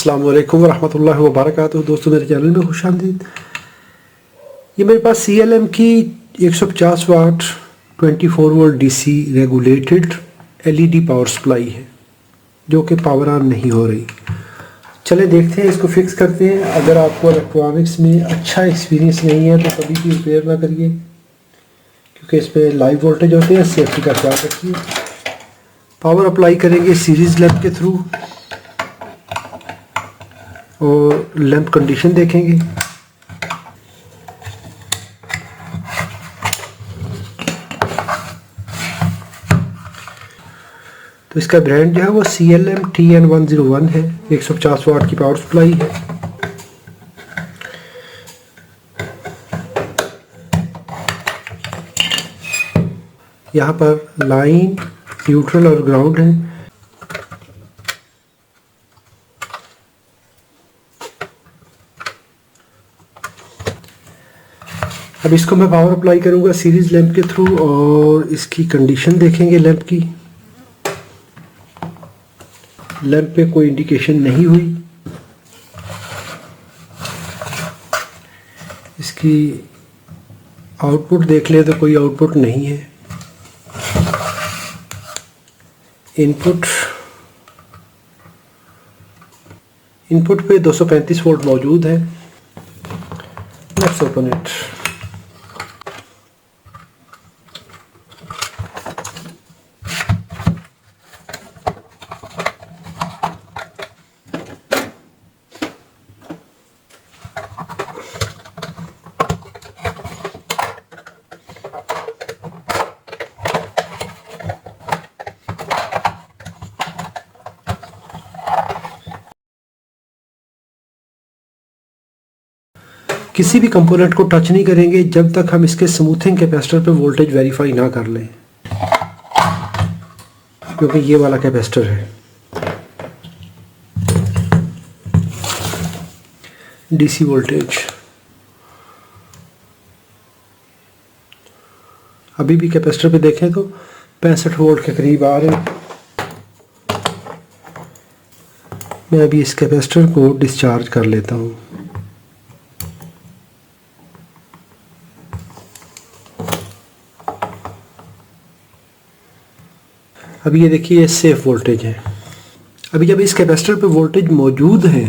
अस्सलाम वालेकुम वरहमतुल्लाहि वबरकातुहू। दोस्तों मेरे चैनल में खुशामदीद। ये मेरे पास CLM की 150 वाट 24 volt DC regulated LED power supply है जो कि पावर ऑन नहीं हो रही। चले देखते हैं, इसको फिक्स करते हैं। अगर आपको इलेक्ट्रॉनिक्स में अच्छा एक्सपीरियंस नहीं है तो कभी भी रिपेयर ना करिए, क्योंकि इस पर लाइव वोल्टेज होते हैं। सेफ्टी का ख्याल रखिए। पावर अप्लाई करेंगे सीरीज लैंप के थ्रू और लैंप कंडीशन देखेंगे। तो इसका ब्रांड जो है वो CLM TN101 है। 150 वाट की पावर सप्लाई है। यहाँ पर लाइन, न्यूट्रल और ग्राउंड है। अब इसको मैं पावर अप्लाई करूँगा सीरीज लैंप के थ्रू और इसकी कंडीशन देखेंगे लैंप की। लैंप पे कोई इंडिकेशन नहीं हुई। इसकी आउटपुट देख ले तो कोई आउटपुट नहीं है। इनपुट पे 235 वोल्ट मौजूद है। Let's open it. किसी भी कंपोनेंट को टच नहीं करेंगे जब तक हम इसके स्मूथिंग कैपेसिटर पे वोल्टेज वेरीफाई ना कर लें, क्योंकि ये वाला कैपेसिटर है। DC वोल्टेज अभी भी कैपेसिटर पे देखें तो 65 वोल्ट के करीब आ रहे हैं। मैं अभी इस कैपेसिटर को डिस्चार्ज कर लेता हूँ। अभी ये देखिए सेफ वोल्टेज है। अभी जब इस कैपेसिटर पे वोल्टेज मौजूद है,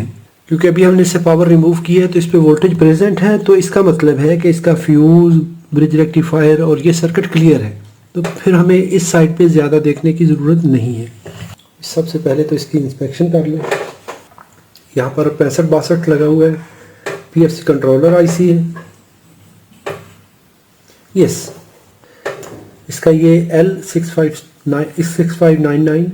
क्योंकि अभी हमने इससे पावर रिमूव की है तो इस पे वोल्टेज प्रेजेंट है, तो इसका मतलब है कि इसका फ्यूज, ब्रिज रेक्टिफायर और ये सर्किट क्लियर है। तो फिर हमें इस साइड पे ज़्यादा देखने की ज़रूरत नहीं है। सबसे पहले तो इसकी इंस्पेक्शन कर लें। यहाँ पर 65-62 लगा हुआ है। PFC कंट्रोलर IC है। यस, इसका ये L6599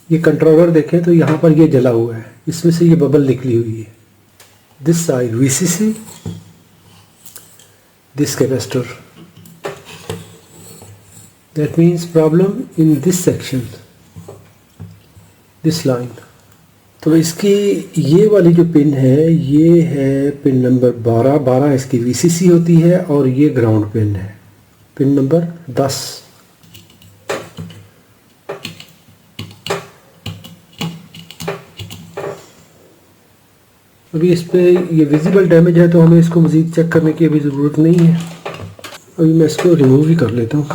ये कंट्रोलर देखें तो यहाँ पर ये जला हुआ है, इसमें से ये बबल निकली हुई है। This side VCC, this capacitor. That means problem in this section, this line. तो इसकी ये वाली जो पिन है ये है पिन नंबर 12 इसकी VCC होती है और ये ग्राउंड पिन है, पिन नंबर 10। अभी इस पे ये विजिबल डैमेज है तो हमें इसको मज़ीद चेक करने की अभी ज़रूरत नहीं है। अभी मैं इसको रिमूव ही कर लेता हूँ।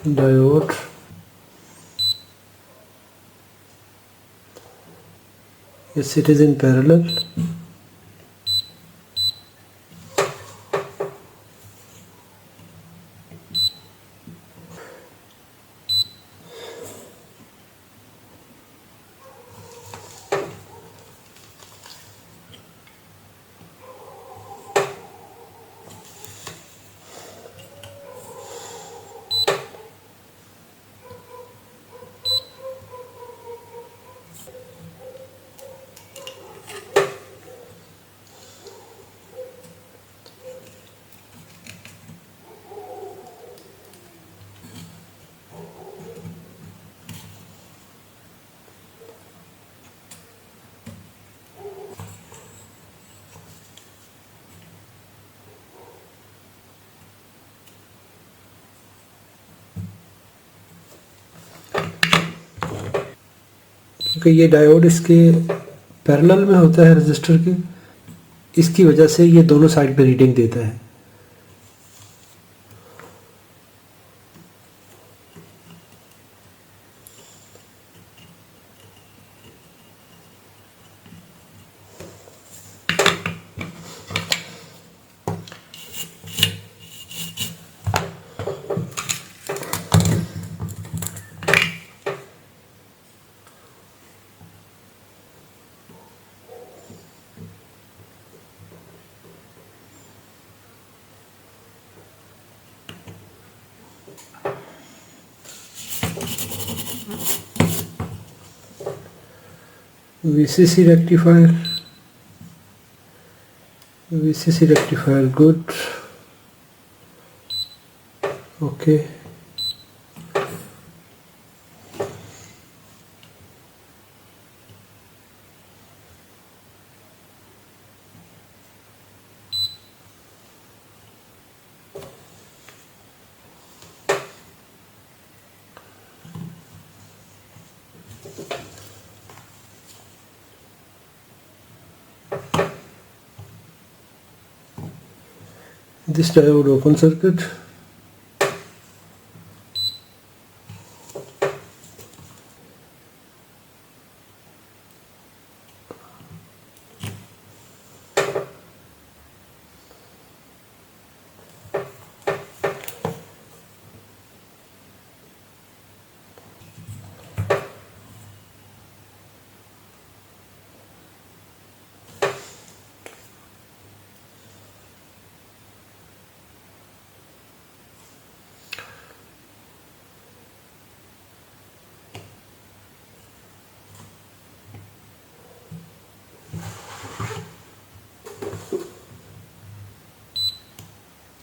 Diode. Yes, it is in parallel. क्योंकि ये डायोड इसके पैरेलल में होता है रजिस्टर के, इसकी वजह से ये दोनों साइड पे रीडिंग देता है। VCC rectifier good. Okay. This diode open circuit.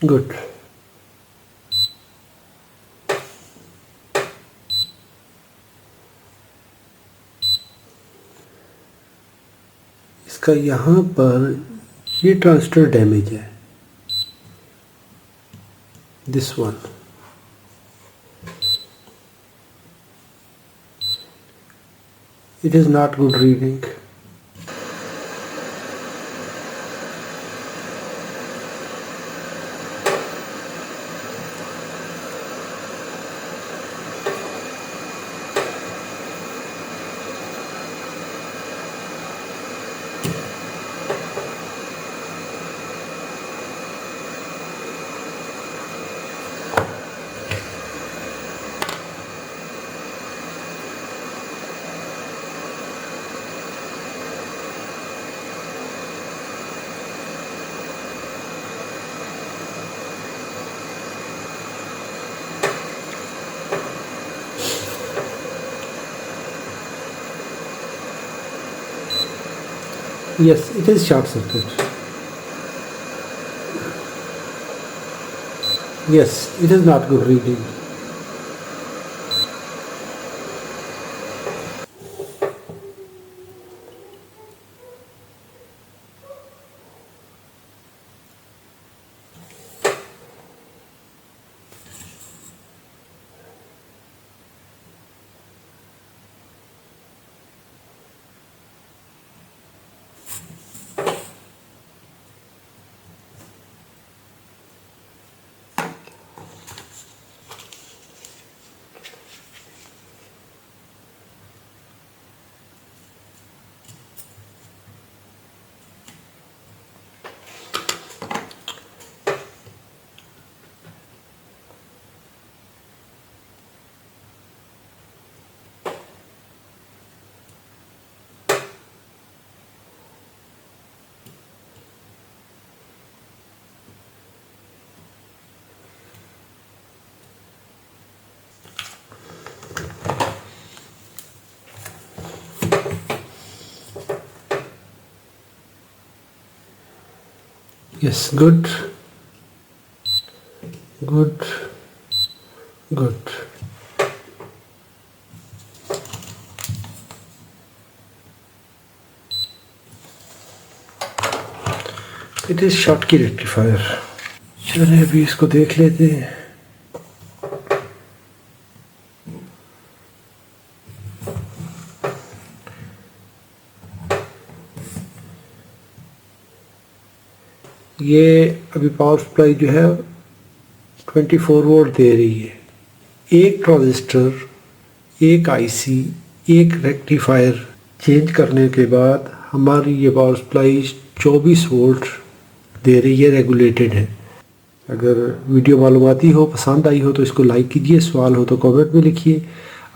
Good. इसका यहाँ पर ये ट्रांजिस्टर डैमेज है, this one. It is not good reading. Yes, it is short circuit. Yes, it is not good reading. Yes, good, good, good. It is Schottky rectifier. चलिए अभी इसको देख लेते हैं। ये अभी पावर सप्लाई जो है 24 वोल्ट दे रही है। एक ट्रांजिस्टर, एक आईसी, एक रेक्टिफायर चेंज करने के बाद हमारी ये पावर सप्लाई 24 वोल्ट दे रही है, रेगुलेटेड है। अगर वीडियो मालूमाती हो, पसंद आई हो तो इसको लाइक कीजिए, सवाल हो तो कमेंट में लिखिए।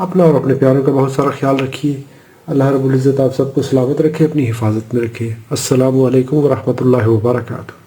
अपना और अपने प्यारों का बहुत सारा ख्याल रखिए। अल्लाह रब्बुल इज़्ज़त आप सबको सलामत रखे, अपनी हिफाजत में रखे। अस्सलामु अलैकुम व रहमतुल्लाहि व बरकातुहू।